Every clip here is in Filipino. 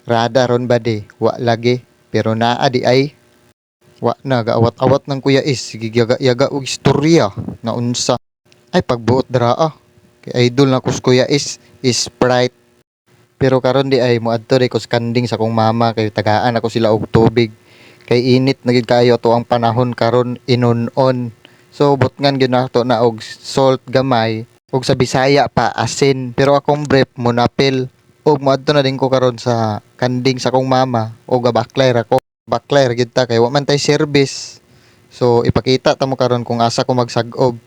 Rada ron ba di? Wa lagi. Pero naa di ay. Wa na gaawat-awat ng Kuya Is. Sige yaga-yaga og istorya. Na unsa. Ay pagbuot dra ah. Kay idol na kus Kuya is Sprite. Pero karon di ay moadto di ko skanding sa kong mama kay tagaan ako sila og tubig. Kay init na gid kaayo to ang panahon karon inon-on. So butngan gyud nato na og salt gamay ug sa Bisaya pa asin. Pero akong brief monapil ug moadto na din ko karon sa kanding sa kong mama ug gabaklay ra ko. Baklay ra gyud ta kay wa man tay service. So ipakita ta mo karon kung asa ko magsag-ob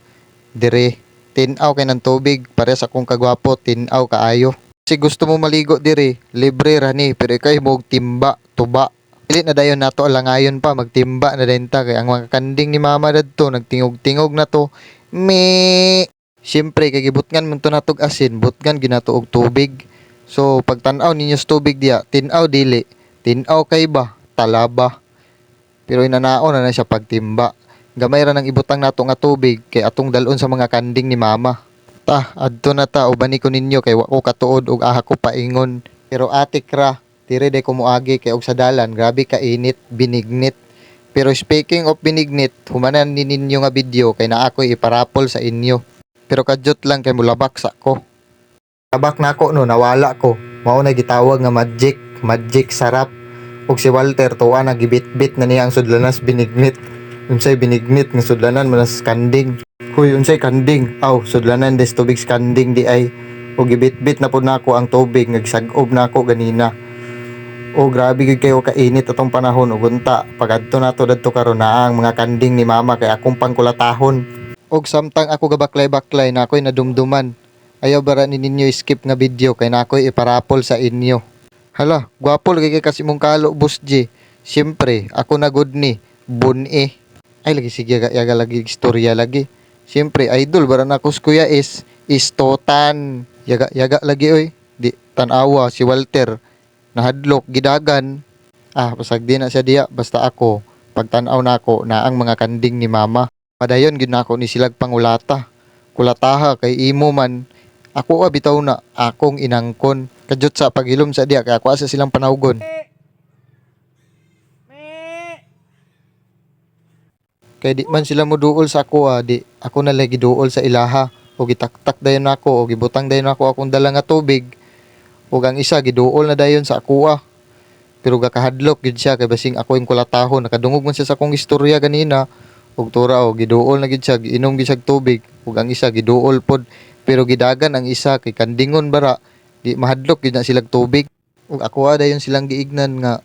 dire. Tin-aw kay ng tubig pare sa akong kagwapo tin-aw kaayo. Kasi gusto mo maligo diri, libre ra ni pero ikay mo og timba, tuba. Dili na dayon nato alangayon pa magtimba na din ta kay ang mga kanding ni mama dadto nagtingog-tingog na to. Me. Siyempre kay gibutngan man to natog asin, butngan ginato og tubig. So pagtan-aw ninyo sa tubig diya, tin-aw dili. Tin-aw kay ba, talaba. Pero inanaon na siya pagtimba. Gamay ra nang ibutang nato nga tubig kay atong dalon sa mga kanding ni mama. Ta, adto na ta ubani ko ninyo kay wa ko katuod og aha ko paingon. Pero atik ra, dire de ko moagi kay og sa dalan, grabe ka init, binignit. Pero speaking of binignit, humanan ni ninyo nga video kay naa ako'y iparapol sa inyo. Pero kadyot lang kay mulabak sa ko. Labak na ako no, nawala ko. Mao na gitawag nga magic sarap. Ug si Walter tuwa na gibitbit na niya ang sudlanas binignit. Unsay binignit nga sudlanan manas kanding. Huy, unsay kanding? Aw, sudlanan des tubig kanding di ay. O gibitbit na po nako ang tubig, nagsag-ob nako ganina. O grabe gid kayo kainit atong panahon ug unta. Pagadto nato dadto karon na ang mga kanding ni mama kay akong pangkulatahon. Og samtang ako gabaklay-baklay na ako'y nadumduman. Ayaw bara ni ninyo skip nga video kay na ako'y iparapol sa inyo. Hala, gwapo lagi kay kasi mong kalo, Boss G. Siyempre, ako na good ni, bun-e. Ay, lagi sige, yaga lagi, istorya lagi. Siyempre, idol, bara na kus kuya is totan. Yaga lagi, oy. Di, tanawa, si Walter, nahadlok, gidagan. Ah, pasag di na siya diya, basta ako, pagtanaw na ako, na ang mga kanding ni mama. Padayon, gid na ako ni silag pangulata. Kulataha, kay imo man, ako bitaw na akong inangkon. Kadyot sa pagilom sa diya kaya ako asa silang panawgon. Kay di man sila mo duol sa ako di ako na lagi duol sa ilaha. O gitaktak dayon nako o gibutang dayon nako akong dala nga tubig. O ang isa giduol na dayon sa ako Pero gakahadlok gid siya kay basing ako yung kulatahon nakadungog man siya sa akong istorya ganina. Ug tura o giduol na gid siya giinom gid siya tubig. Ug ang isa giduol pod pero gidagan ang isa kay kandingon bara di mahadlok gid na silang tubig. Ug ako dayon silang giignan nga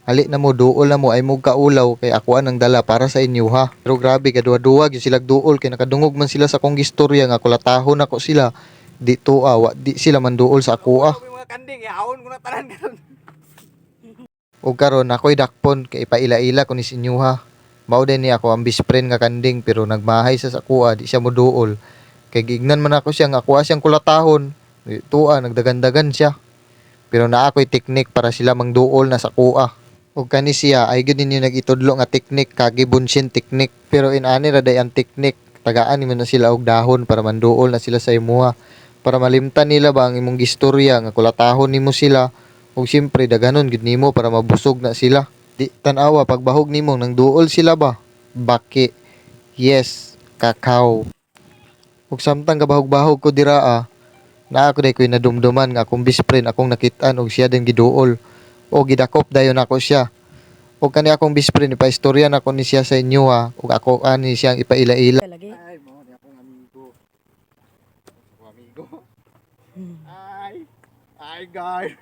hali na mo duol na mo ay mo kaulaw kay ako ang dala para sa inyo ha. Pero grabe kaduwa-duwa gyud silang duol kay nakadungog man sila sa akong istorya nga kulatahon ako sila. Di tuwa wa di sila man duol sa ako Mga kanding, ihawon ko na tanan karon. Ug karon ako'y dakpon kay paila-ila ko ni sinyo ha. Mao din ni ako ang best friend nga kanding pero nagmahay sa kuha di siya mo duol. Kay giignan man ako siya nga kuha siyang kulatahon. Tuwa nagdagandagan siya. Pero naa ako'y teknik para sila mangduol na sa kuha. Ug kani siya ay gyud ninyo nagitudlo nga teknik kagi bunshin teknik. Pero inani ra day ang teknik. Tagaan nimo na sila og dahon para manduol na sila sa imuha. Para malimtan nila ba ang imong gistorya nga kulatahon nimo sila. Ug siyempre daganon gid nimo para mabusog na sila. Di tan-awa pagbahog nimo nang duol sila ba? Baki. Yes, kakao. Ug samtang gabahog-bahog ko dira naa ko day ko'y nadumduman nga akong best friend akong nakit-an og siya din giduol. O gidakop dayon ako siya. Ug kani akong best friend ipaistorya na ko ni siya sa inyo ug ako ani siyang ipaila-ila. Ay, mo di akong amigo. Ako amigo. Ay guys.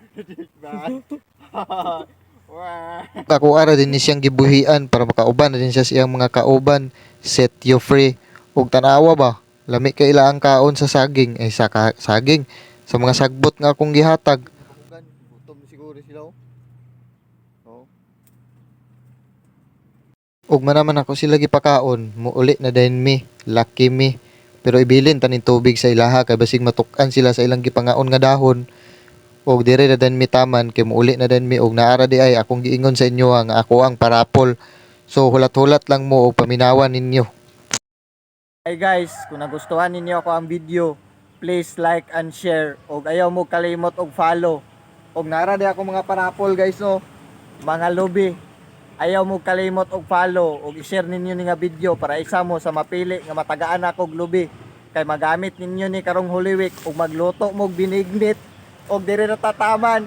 Wow. Ako ara din ni siyang gibuhian para makauban na din siya siyang mga kauban. Set you free. Ug tanawa ba? Lami kay ila ang kaon sa saging ay saging sa mga sagbot nga akong gihatag. Gutom siguro sila. Oh. Ug manaman ako sila gipakaon, muuli na din mi, lucky mi. Pero ibilin tanin tubig sa ilaha kay basig matuk-an sila sa ilang gipangaon nga dahon. Og dire na din mi taman kay muuli na din mi og naara di ay akong giingon sa inyo nga ako ang parapol. So hulat-hulat lang mo og paminawan ninyo. Hey guys, kung nagustuhan ninyo ako ang video, please like and share. Og ayaw mo kalimot og follow Og nara di ako mga parapol guys no. Mga lubi. Ayaw mo kalimot og follow og i-share ninyo ni nga video para isa mo sa mapili nga matagaan ako og lubi. Kay magamit ninyo ni karong Holy Week ug magluto mo og binignit og diri natataman